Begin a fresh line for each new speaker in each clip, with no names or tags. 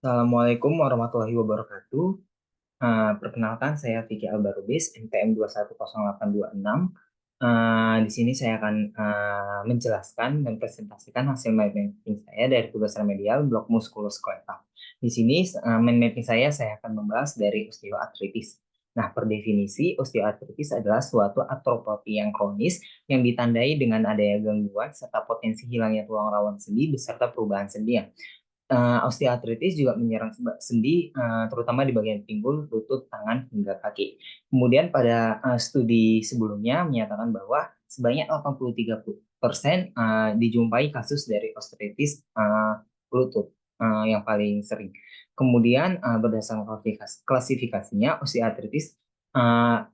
Assalamualaikum warahmatullahi wabarakatuh. Perkenalkan, saya Vicky Albarubis, NPM 2108226. Di sini saya akan menjelaskan dan presentasikan hasil mind mapping saya dari tugas remedial blok muskulus skeletal. Di sini mind mapping saya akan membahas dari osteoartritis. Nah, per definisi, osteoartritis adalah suatu atrofi yang kronis yang ditandai dengan adanya gangguan serta potensi hilangnya tulang rawan sendi beserta perubahan sendi. Osteoartritis juga menyerang sendi, terutama di bagian pinggul, lutut, tangan, hingga kaki. Kemudian pada studi sebelumnya menyatakan bahwa sebanyak 83% dijumpai kasus dari osteoartritis lutut yang paling sering. Kemudian berdasarkan klasifikasinya, osteoartritis uh,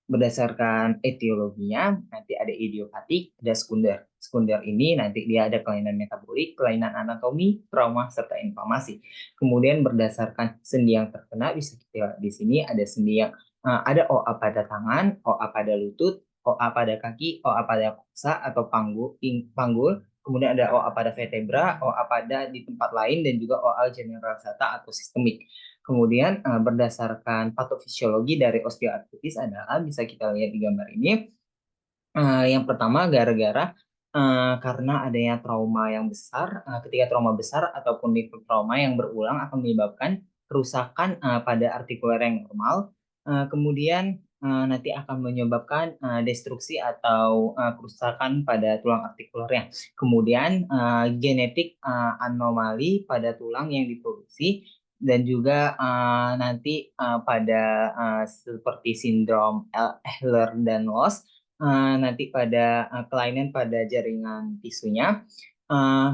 berdasarkan etiologinya nanti ada idiopatik, ada sekunder. Sekunder ini nanti dia ada kelainan metabolik, kelainan anatomi, trauma serta inflamasi. Kemudian berdasarkan sendi yang terkena bisa kita lihat di sini ada sendi yang ada OA pada tangan, OA pada lutut, OA pada kaki, OA pada koksa atau panggul, kemudian ada OA pada vertebra, OA pada di tempat lain dan juga OA generalisata atau sistemik. Kemudian berdasarkan patofisiologi dari osteoartritis adalah bisa kita lihat di gambar ini. Yang pertama gara-gara karena adanya trauma yang besar. Ketika trauma besar ataupun trauma yang berulang akan menyebabkan kerusakan pada artikuler yang normal. Kemudian nanti akan menyebabkan destruksi atau kerusakan pada tulang artikulernya. Kemudian genetik anomali pada tulang yang diproduksi dan juga nanti pada seperti sindrom Ehlers-Danlos, nanti pada kelainan pada jaringan tisunya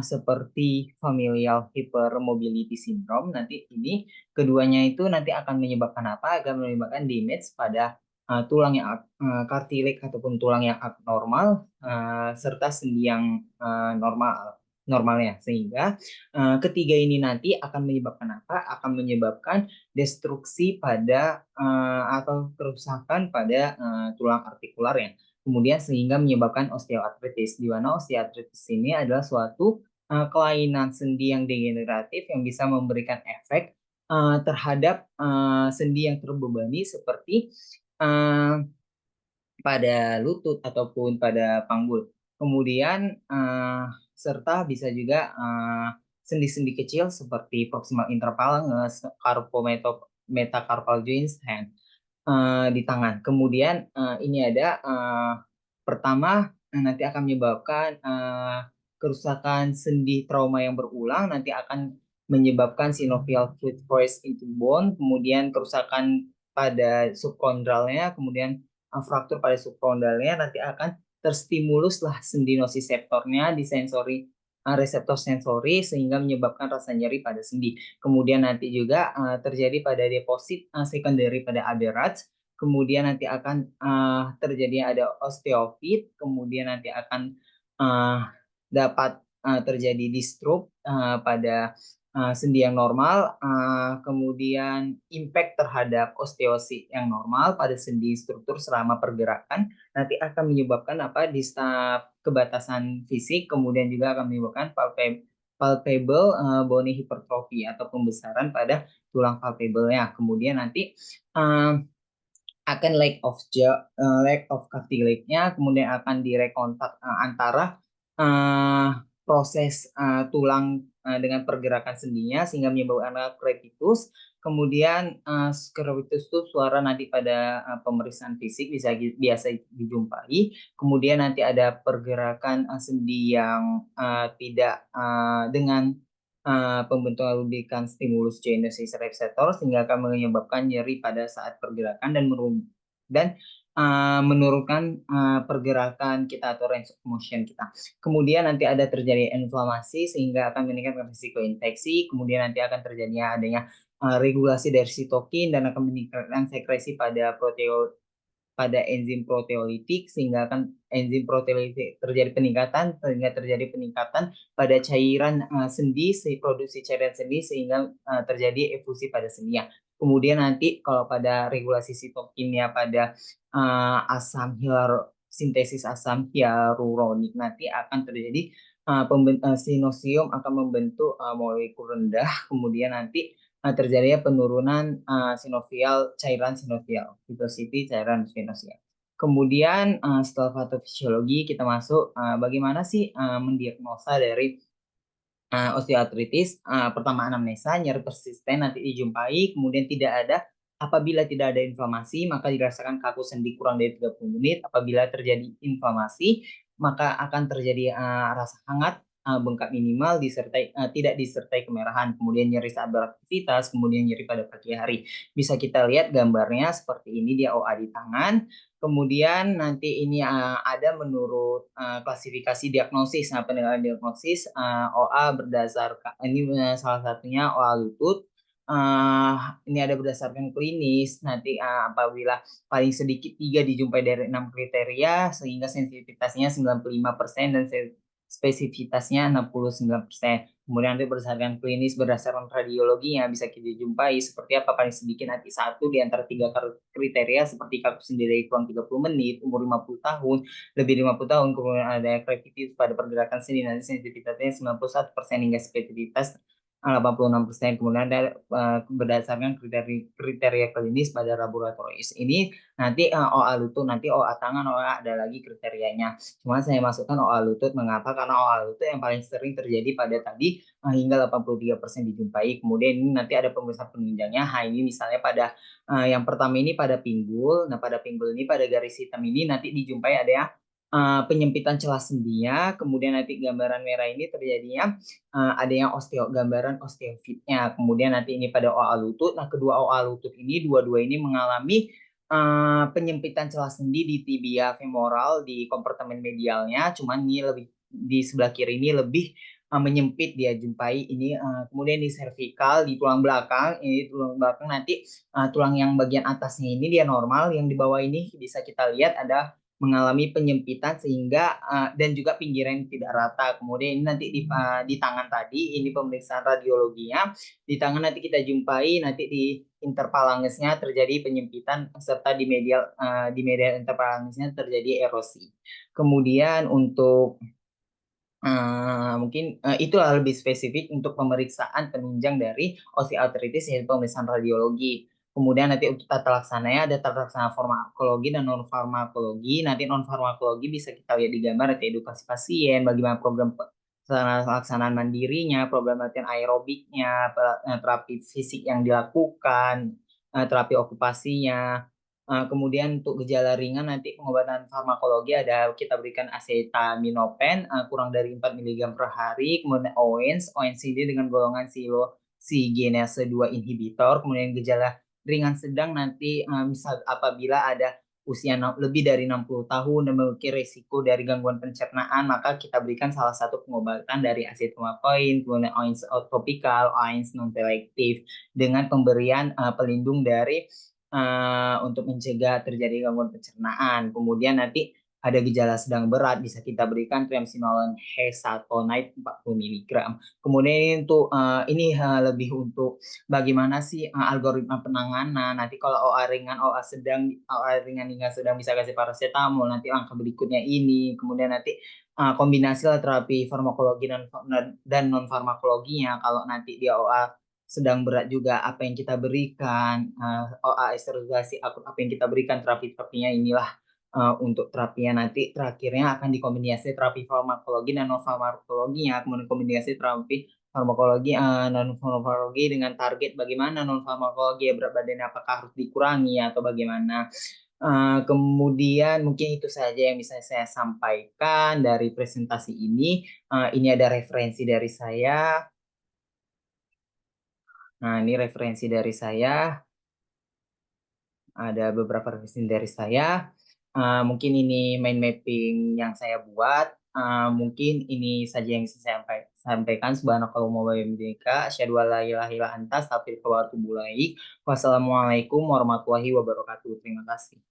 seperti familial hypermobility syndrome. Nanti ini keduanya itu nanti akan menyebabkan apa? Akan menyebabkan damage pada tulang yang kartilik ataupun tulang yang abnormal serta sendi yang normalnya, sehingga ketiga ini nanti akan menyebabkan apa? Akan menyebabkan destruksi pada atau kerusakan pada tulang artikularnya. Kemudian sehingga menyebabkan osteoartritis, di mana osteoartritis ini adalah suatu kelainan sendi yang degeneratif yang bisa memberikan efek terhadap sendi yang terbebani seperti uh, pada lutut ataupun pada panggul. Kemudian serta bisa juga sendi-sendi kecil seperti proximal interphalanges, metacarpal joints, hand di tangan. Kemudian ini ada pertama nanti akan menyebabkan kerusakan sendi trauma yang berulang, nanti akan menyebabkan synovial fluid force into bone, kemudian kerusakan pada subkondralnya, kemudian fraktur pada subkondralnya, nanti akan terstimuluslah sendi nociceptornya di reseptor sensori sehingga menyebabkan rasa nyeri pada sendi. Kemudian nanti juga terjadi pada deposit secondary pada aberrats. Kemudian nanti akan terjadi ada osteofit. Kemudian nanti akan dapat terjadi distrop pada sendi yang normal, kemudian impact terhadap osteosit yang normal pada sendi struktur selama pergerakan nanti akan menyebabkan apa di kebatasan fisik, kemudian juga akan menyebabkan palpable bony hypertrophy atau pembesaran pada tulang palpable-nya. Kemudian nanti akan lack of cartilage-nya, kemudian akan direkontak antara proses tulang dengan pergerakan sendinya sehingga menyebabkan crepitus. Kemudian crepitus itu suara nanti pada pemeriksaan fisik bisa biasa dijumpai. Kemudian nanti ada pergerakan sendi yang tidak dengan pembentukan lubrikan stimulus genesis receptor sehingga akan menyebabkan nyeri pada saat pergerakan dan menurunkan pergerakan kita atau range of motion kita. Kemudian nanti ada terjadi inflamasi sehingga akan meningkatkan risiko infeksi. Kemudian nanti akan terjadinya adanya regulasi dari sitokin dan akan meningkatkan sekresi pada enzim proteolitik sehingga akan enzim proteolitik terjadi peningkatan sehingga terjadi peningkatan pada cairan sendi, produksi cairan sendi sehingga terjadi efusi pada sendinya. Kemudian nanti kalau pada regulasi sitokinnya pada sintesis asam hyaluronik nanti akan terjadi sinosium akan membentuk molekul rendah, kemudian nanti terjadinya penurunan sinovial, cairan sinovial, viscosity cairan sinovial. Kemudian setelah patofisiologi kita masuk bagaimana sih mendiagnosa dari osteoartritis. Pertama anamnesa, nyeri persisten nanti dijumpai, kemudian tidak ada. Apabila tidak ada inflamasi, maka dirasakan kaku sendi kurang dari 30 menit. Apabila terjadi inflamasi, maka akan terjadi rasa hangat, bengkak minimal, tidak disertai kemerahan, kemudian nyeri saat beraktivitas, kemudian nyeri pada pagi hari. Bisa kita lihat gambarnya seperti ini, dia OA di tangan. Kemudian nanti ini ada menurut klasifikasi diagnosis. Nah, penilaian diagnosis OA berdasarkan ini salah satunya OA lutut. Ini ada berdasarkan klinis. Nanti apabila paling sedikit 3 dijumpai dari 6 kriteria sehingga sensitivitasnya 95% dan spesifitasnya 69%. Kemudian nanti berdasarkan klinis, berdasarkan radiologi yang bisa kita jumpai seperti apa paling sedikit nanti satu di antara 3 kriteria seperti kaku sendiri kurang 30 menit, umur 50 tahun, lebih 50 tahun, kemudian ada kreativitas pada pergerakan sendi, nanti sensitivitasnya 91% hingga spesifititas 86%. Kemudian ada berdasarkan kriteria klinis pada laboratoris. Ini nanti OA lutut, nanti OA tangan, OA ada lagi kriterianya. Cuma saya masukkan OA lutut, mengapa? Karena OA lutut yang paling sering terjadi pada tadi hingga 83% dijumpai. Kemudian ini nanti ada pemeriksaan penunjangnya. Ini misalnya pada yang pertama ini pada pinggul. Nah, pada pinggul ini pada garis hitam ini nanti dijumpai ada yang penyempitan celah sendinya. Kemudian nanti gambaran merah ini terjadinya ada yang gambaran osteofitnya. Kemudian nanti ini pada OA lutut. Nah, kedua OA lutut ini dua-dua ini mengalami penyempitan celah sendi di tibia femoral di kompartemen medialnya. Cuman ini lebih di sebelah kiri ini lebih menyempit dia jumpai ini. Kemudian di servikal di tulang belakang ini tulang belakang nanti tulang yang bagian atasnya ini dia normal, yang di bawah ini bisa kita lihat ada mengalami penyempitan sehingga dan juga pinggiran tidak rata. Kemudian ini nanti di tangan tadi ini pemeriksaan radiologinya. Di tangan nanti kita jumpai nanti di interphalangesnya terjadi penyempitan serta di medial interphalangesnya terjadi erosi. Kemudian untuk mungkin itulah lebih spesifik untuk pemeriksaan penunjang dari osteoartritis yaitu pemeriksaan radiologi. Kemudian nanti untuk tata laksananya ada tata laksana farmakologi dan non farmakologi. Nanti non farmakologi bisa kita lihat di gambar nanti edukasi pasien, bagaimana program pelaksanaan mandirinya, program latihan aerobiknya, terapi fisik yang dilakukan, terapi okupasinya. Kemudian untuk gejala ringan nanti pengobatan farmakologi ada kita berikan acetaminophen kurang dari 4 mg per hari, kemudian OANS ini dengan golongan siloxygenase 2 inhibitor, kemudian gejala ringan sedang nanti misal apabila ada usia lebih dari 60 tahun dan memiliki risiko dari gangguan pencernaan, maka kita berikan salah satu pengobatan dari acetaminophen, kemudian OANS topikal, OANS non selektif dengan pemberian pelindung dari untuk mencegah terjadi gangguan pencernaan. Kemudian nanti ada gejala sedang berat bisa kita berikan triamcinolone hexatonide 40 mg. Kemudian itu ini lebih untuk bagaimana sih algoritma penanganan. Nanti kalau OA ringan, OA sedang, OA ringan hingga sedang bisa kasih paracetamol. Nanti langkah berikutnya ini. Kemudian nanti kombinasi terapi farmakologi dan non farmakologinya. Kalau nanti dia OA sedang berat juga apa yang kita berikan, OA steroidasi akut apa yang kita berikan, terapi-terapinya inilah untuk terapinya nanti terakhirnya akan dikombinasi terapi farmakologi dan non farmakologinya, kemudian kombinasi terapi farmakologi non farmakologi dengan target bagaimana non farmakologi ya, berat badannya apakah harus dikurangi atau bagaimana. Kemudian mungkin itu saja yang bisa saya sampaikan dari presentasi ini. Ini ada referensi dari saya. Nah, ini referensi dari saya. Ada beberapa referensi dari saya. Mungkin ini mind mapping yang saya buat. Mungkin ini saja yang bisa saya sampaikan. Subhanakallahumma wa bihamdika asyhadu an la ilaha illa anta astaghfiruka wa atubu ilaik. Wassalamualaikum warahmatullahi wabarakatuh. Terima kasih.